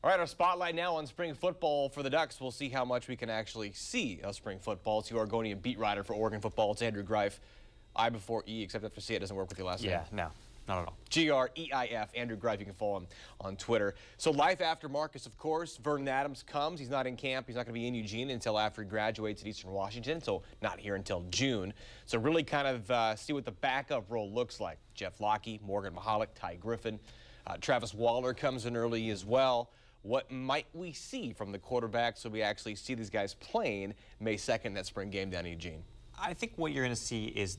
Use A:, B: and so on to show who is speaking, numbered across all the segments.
A: All right, our spotlight now on spring football for the Ducks. We'll see how much we can actually see of spring football. It's the Oregonian beat writer for Oregon football. It's Andrew Greif. I before E, except after C, it doesn't work with your last name.
B: Yeah, no, not at all.
A: Greif, Andrew Greif. You can follow him on Twitter. So life after Marcus, of course. Vernon Adams comes. He's not in camp. He's not going to be in Eugene until after he graduates at Eastern Washington, so not here until June. So really kind of see what the backup role looks like. Jeff Locke, Morgan Mahalik, Ty Griffin. Travis Waller comes in early as well. What might we see from the quarterback so we actually see these guys playing May 2nd, that spring game down in Eugene?
B: I think what you're going to see is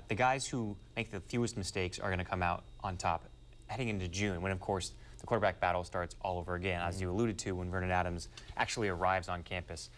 B: the guys who make the fewest mistakes are going to come out on top heading into June, when, of course, the quarterback battle starts all over again, as you alluded to when Vernon Adams actually arrives on campus.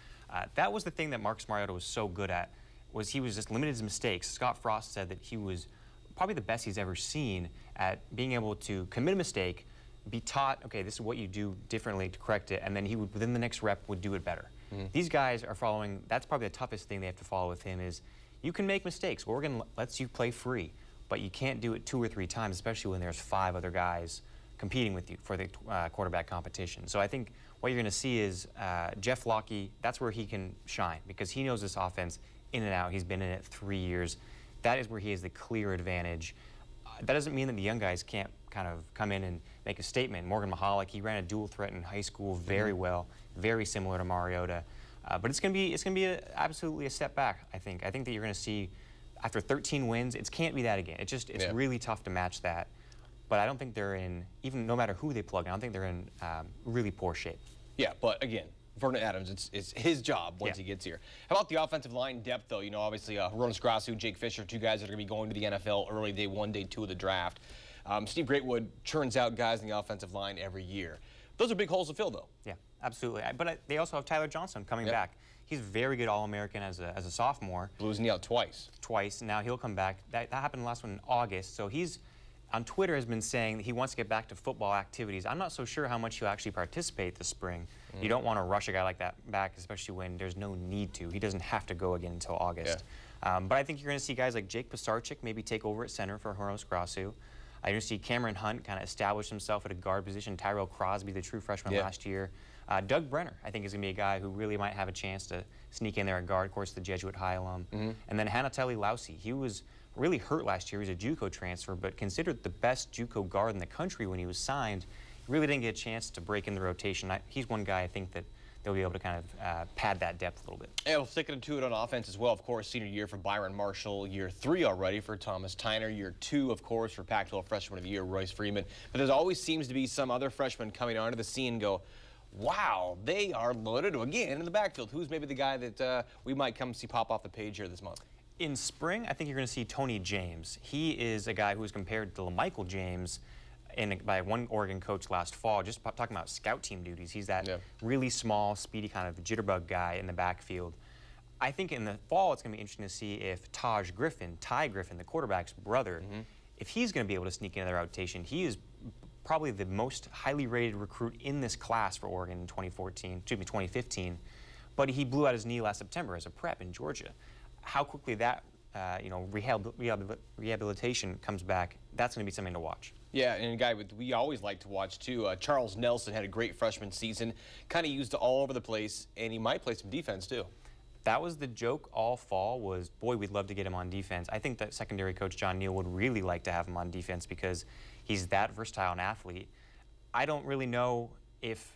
B: That was the thing that Marcus Mariota was so good at, was he was just limited his mistakes. Scott Frost said that he was probably the best he's ever seen at being able to commit a mistake, be taught, okay, this is what you do differently to correct it, and then he would, within the next rep, would do it better. These guys are following, that's probably the toughest thing they have to follow with him is, you can make mistakes. Oregon lets you play free, but you can't do it 2 or 3 times, especially when there's 5 other guys competing with you for the quarterback competition. So I think what you're going to see is Jeff Locke, that's where he can shine, because he knows this offense in and out. He's been in it 3 years. That is where he has the clear advantage. That doesn't mean that the young guys can't kind of come in and make a statement. Morgan Mahalik, he ran a dual threat in high school very well, very similar to Mariota. But it's gonna be absolutely a step back. I think that you're gonna see after 13 wins, it can't be that again. It's really tough to match that. But I don't think they're in, even no matter who they plug in, I don't think they're in really poor shape.
A: Yeah, but again, Vernon Adams, it's his job once he gets here. How about the offensive line depth, though? You know, obviously, Hronis Grasu, Jake Fisher, 2 guys that are going to be going to the NFL early day 1, day 2 of the draft. Steve Greatwood churns out guys in the offensive line every year. Those are big holes to fill, though.
B: Yeah, absolutely. But they also have Tyler Johnson coming back. He's very good All-American as a sophomore.
A: Blew his knee out twice.
B: Now he'll come back. That happened last one in August. So he's on Twitter has been saying that he wants to get back to football activities. I'm not so sure how much he'll actually participate this spring. You don't want to rush a guy like that back, especially when there's no need to. He doesn't have to go again until August. But I think you're going to see guys like Jake Pisarcik maybe take over at center for Hronis Grasu. You're going to see Cameron Hunt kind of establish himself at a guard position. Tyrell Crosby, the true freshman last year. Doug Brenner, I think, is going to be a guy who really might have a chance to sneak in there at guard, of course, the Jesuit High alum. And then Hanateli Lausi. He was really hurt last year. He was a JUCO transfer, but considered the best JUCO guard in the country when he was signed. He really didn't get a chance to break in the rotation. He's one guy I think that they'll be able to kind of pad that depth a little bit.
A: Yeah, we'll stick it to it on offense as well. Of course, senior year for Byron Marshall, year 3 already for Thomas Tyner, year 2, of course, for Pac-12 Freshman of the Year, Royce Freeman. But there always seems to be some other freshman coming onto the scene and go, wow, they are loaded again in the backfield. Who's maybe the guy that we might come see pop off the page here this month?
B: In spring, I think you're going to see Tony James. He is a guy who was compared to LaMichael James by one Oregon coach last fall, just talking about scout team duties. He's that really small, speedy kind of jitterbug guy in the backfield. I think in the fall, it's going to be interesting to see if Ty Griffin, the quarterback's brother, if he's going to be able to sneak into the rotation. He is probably the most highly rated recruit in this class for Oregon in 2015, but he blew out his knee last September as a prep in Georgia. How quickly that rehabilitation comes back, that's going to be something to watch.
A: Yeah, and a guy we always like to watch too. Charles Nelson had a great freshman season, kind of used it all over the place, and he might play some defense too.
B: That was the joke all fall was, boy, we'd love to get him on defense. I think that secondary coach John Neal would really like to have him on defense because he's that versatile an athlete. I don't really know if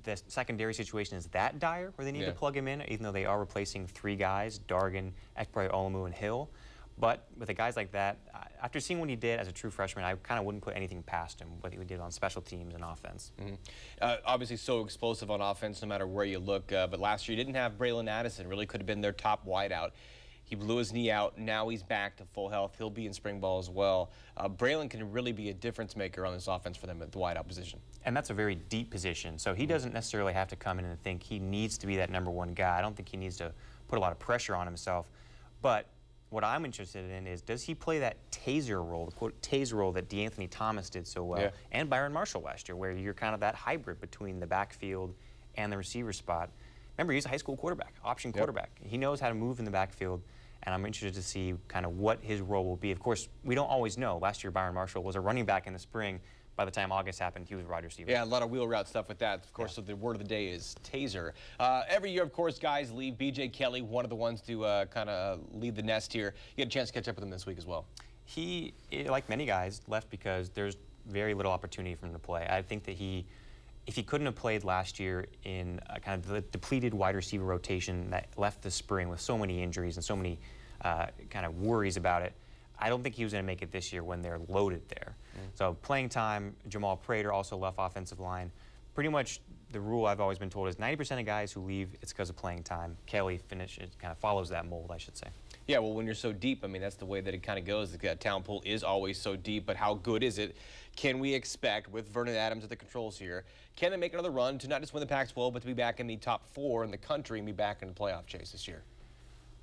B: the secondary situation is that dire where they need to plug him in, even though they are replacing 3 guys, Dargan, Ekpere, Olumu, and Hill. But with the guys like that, after seeing what he did as a true freshman, I kind of wouldn't put anything past him, what he did on special teams and offense.
A: Obviously so explosive on offense no matter where you look, but last year you didn't have Braylon Addison, really could have been their top wideout. He blew his knee out. Now he's back to full health. He'll be in spring ball as well. Braylon can really be a difference maker on this offense for them at the wideout position.
B: And that's a very deep position, so he doesn't necessarily have to come in and think he needs to be that #1 guy. I don't think he needs to put a lot of pressure on himself. But what I'm interested in is, does he play that taser role, the quote taser role that DeAnthony Thomas did so well, and Byron Marshall last year, where you're kind of that hybrid between the backfield and the receiver spot. Remember, he's a high school quarterback, option quarterback. He knows how to move in the backfield. And I'm interested to see kind of what his role will be. Of course, we don't always know. Last year, Byron Marshall was a running back in the spring. by the time August happened, he was wide receiver.
A: Yeah, a lot of wheel route stuff with that. Of course, so the word of the day is taser. Every year, of course, guys leave. B.J. Kelly, one of the ones to kind of lead the nest here. You had a chance to catch up with him this week as well.
B: He, like many guys, left because there's very little opportunity for him to play. I think that if he couldn't have played last year in kind of the depleted wide receiver rotation that left the spring with so many injuries and so many kind of worries about it, I don't think he was going to make it this year when they're loaded there. So playing time, Jamal Prater also left offensive line. Pretty much the rule I've always been told is 90% of guys who leave, it's because of playing time. Kelly finishes, kind of follows that mold, I should say.
A: Yeah, well, when you're so deep, I mean, that's the way that it kind of goes. The talent pool is always so deep, but how good is it? Can we expect, with Vernon Adams at the controls here, can they make another run to not just win the Pac-12, but to be back in the top 4 in the country and be back in the playoff chase this year?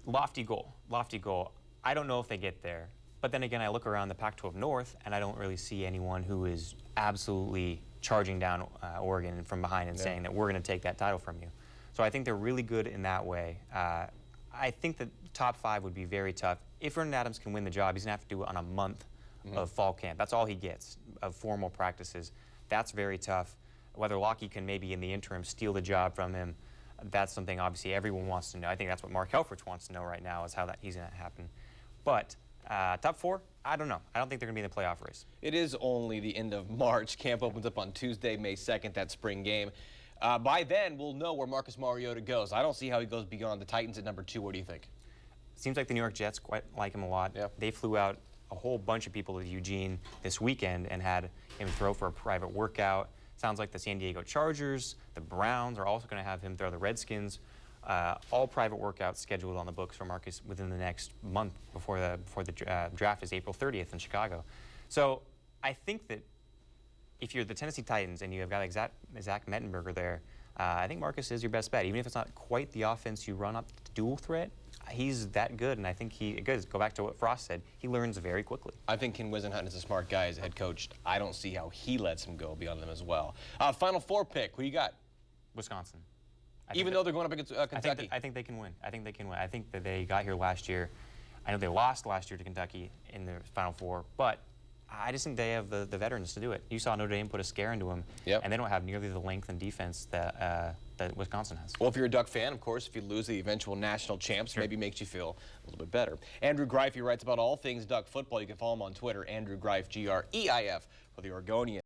B: Lofty goal, lofty goal. I don't know if they get there. But then again, I look around the Pac-12 North, and I don't really see anyone who is absolutely charging down Oregon from behind and saying that we're going to take that title from you. So I think they're really good in that way. I think that top 5 would be very tough. If Vernon Adams can win the job, he's going to have to do it on a month of fall camp. That's all he gets of formal practices. That's very tough. Whether Lockie can maybe in the interim steal the job from him, that's something obviously everyone wants to know. I think that's what Mark Helfrich wants to know right now, is how he's going to happen. But top 4, I don't know. I don't think they're going to be in the playoff race.
A: It is only the end of March. Camp opens up on Tuesday, May 2nd, that spring game. By then, we'll know where Marcus Mariota goes. I don't see how he goes beyond the Titans at number 2. What do you think?
B: Seems like the New York Jets quite like him a lot.
A: Yep.
B: They flew out a whole bunch of people to Eugene this weekend and had him throw for a private workout. Sounds like the San Diego Chargers, the Browns are also going to have him throw, the Redskins. All private workouts scheduled on the books for Marcus within the next month before the draft is April 30th in Chicago. So I think that if you're the Tennessee Titans and you have got Zach Mettenberger there, I think Marcus is your best bet. Even if it's not quite the offense you run up to dual threat, he's that good, and I think go back to what Frost said, he learns very quickly.
A: I think Ken Wisenhunt is a smart guy as a head coach. I don't see how he lets him go beyond them as well. Final 4 pick, who you got?
B: Wisconsin.
A: Even though they're going up against Kentucky?
B: I think they can win. I think they can win. I think that they got here last year. I know they lost last year to Kentucky in the Final 4, but I just think they have the veterans to do it. You saw Notre Dame put a scare into them, and they don't have nearly the length and defense that Wisconsin has.
A: Well, if you're a Duck fan, of course, if you lose the eventual national champs, maybe makes you feel a little bit better. Andrew Greif, he writes about all things Duck football. You can follow him on Twitter, Andrew Greif, Greif, for the Oregonian.